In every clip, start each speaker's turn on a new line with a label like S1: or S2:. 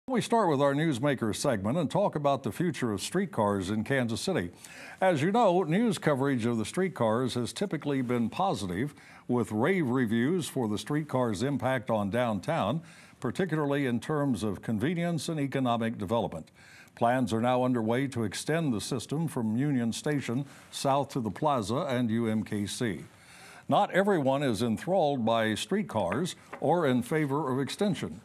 S1: We start with our Newsmaker segment and talk about the future of streetcars in Kansas City. As you know, news coverage of the streetcars has typically been positive, with rave reviews for the streetcars' impact on downtown, particularly in terms of convenience and economic development. Plans are now underway to extend the system from Union Station south to the Plaza and UMKC. Not everyone is enthralled by streetcars or in favor of extension.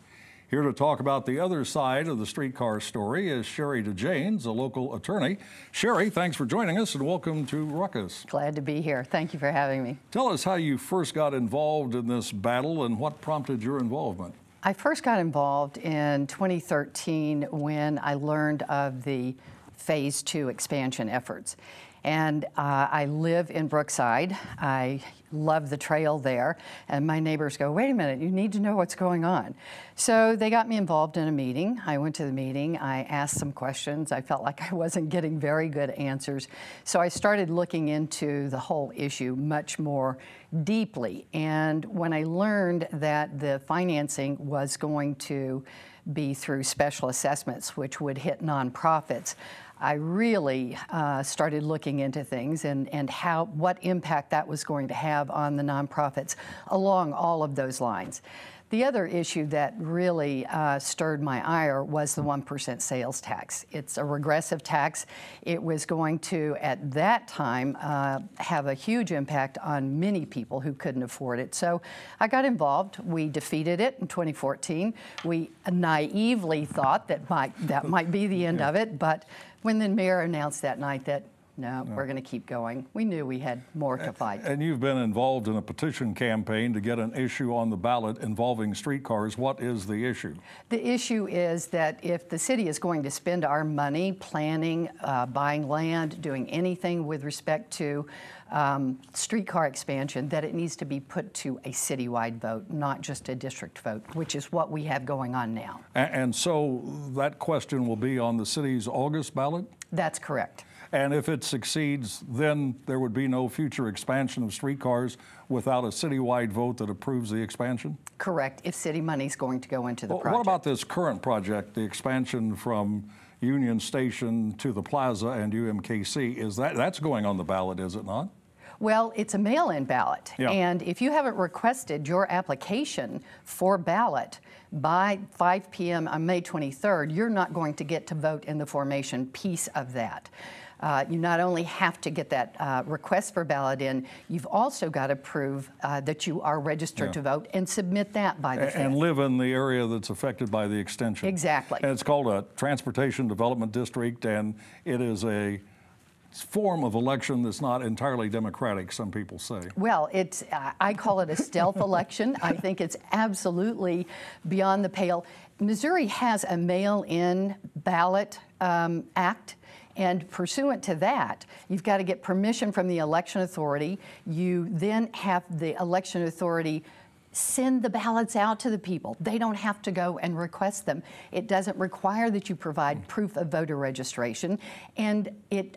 S1: Here to talk about the other side of the streetcar story is Sherry DeJanes, a local attorney. Sherry, thanks for joining us and welcome to Ruckus.
S2: Glad to be here. Thank you for having me.
S1: Tell us how you first got involved in this battle and what prompted your involvement.
S2: I first got involved in 2013 when I learned of the Phase 2 expansion efforts. And I live in Brookside. I love the trail there. And my neighbors go, wait a minute, you need to know what's going on. So they got me involved in a meeting. I went to the meeting. I asked some questions. I felt like I wasn't getting very good answers. So I started looking into the whole issue much more deeply. And when I learned that the financing was going to be through special assessments, which would hit nonprofits, I really started looking into things and what impact that was going to have on the nonprofits along all of those lines. The other issue that really stirred my ire was the 1% sales tax. It's a regressive tax. It was going to, at that time, have a huge impact on many people who couldn't afford it. So I got involved. We defeated it in 2014. We naively thought that might be the end of it, but when the mayor announced that night that, no, we're going to keep going, we knew we had more to fight.
S1: And you've been involved in a petition campaign to get an issue on the ballot involving streetcars. What is the issue? The
S2: issue is that if the city is going to spend our money planning, buying land, doing anything with respect to streetcar expansion, that it needs to be put to a citywide vote, not just a district vote, which is what we have going on now.
S1: And so that question will be on the city's August ballot?
S2: That's correct.
S1: And if it succeeds, then there would be no future expansion of streetcars without a citywide vote that approves the expansion?
S2: Correct, if city money is going to go into the project.
S1: What about this current project, the expansion from Union Station to the Plaza and UMKC? That's going on the ballot, is it not?
S2: Well, it's a mail-in ballot, and if you haven't requested your application for ballot by 5 p.m. on May 23rd, you're not going to get to vote in the formation piece of that. You not only have to get that request for ballot in, you've also got to prove that you are registered to vote and submit that by the 5th.
S1: And live in the area that's affected by the extension.
S2: Exactly.
S1: And it's called a Transportation Development District, and it is a form of election that's not entirely democratic, some people say.
S2: Well, I call it a stealth election. I think it's absolutely beyond the pale. Missouri has a mail-in ballot act, and pursuant to that, you've got to get permission from the election authority. You then have the election authority send the ballots out to the people. They don't have to go and request them. It doesn't require that you provide proof of voter registration, and it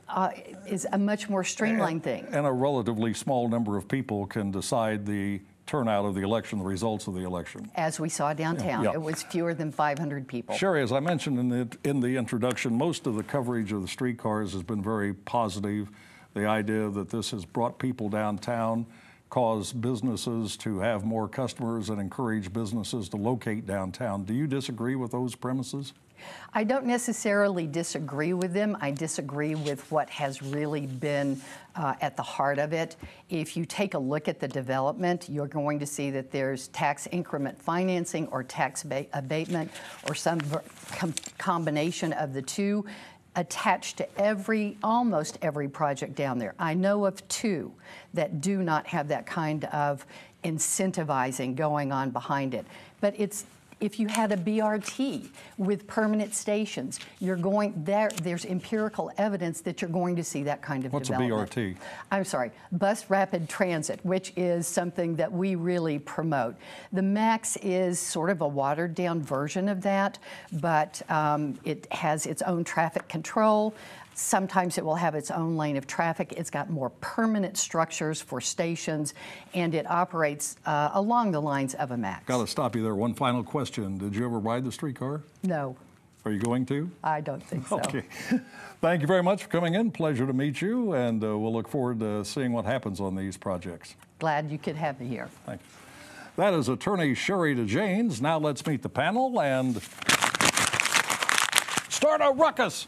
S2: is a much more streamlined thing.
S1: And a relatively small number of people can decide the turnout of the election, the results of the election.
S2: As we saw downtown, it was fewer than 500 people.
S1: Sherry, as I mentioned in the introduction, most of the coverage of the streetcars has been very positive. The idea that this has brought people downtown, caused businesses to have more customers, and encourage businesses to locate downtown. Do you disagree with those premises?
S2: I don't necessarily disagree with them. I disagree with what has really been at the heart of it. If you take a look at the development, you're going to see that there's tax increment financing or tax abatement or some combination of the two attached to almost every project down there. I know of two that do not have that kind of incentivizing going on behind it. But if you had a BRT with permanent stations, there's empirical evidence that you're going to see that kind of development.
S1: What's a BRT?
S2: I'm sorry, Bus Rapid Transit, which is something that we really promote. The MAX is sort of a watered down version of that, but it has its own traffic control. Sometimes it will have its own lane of traffic. It's got more permanent structures for stations, and it operates along the lines of a MAX.
S1: Got to stop you there. One final question. Did you ever ride the streetcar?
S2: No.
S1: Are you going to?
S2: I don't think so.
S1: Okay. Thank you very much for coming in. Pleasure to meet you, and we'll look forward to seeing what happens on these projects.
S2: Glad you could have me here.
S1: Thank you. That is Attorney Sherry DeJanes. Now let's meet the panel and start a ruckus.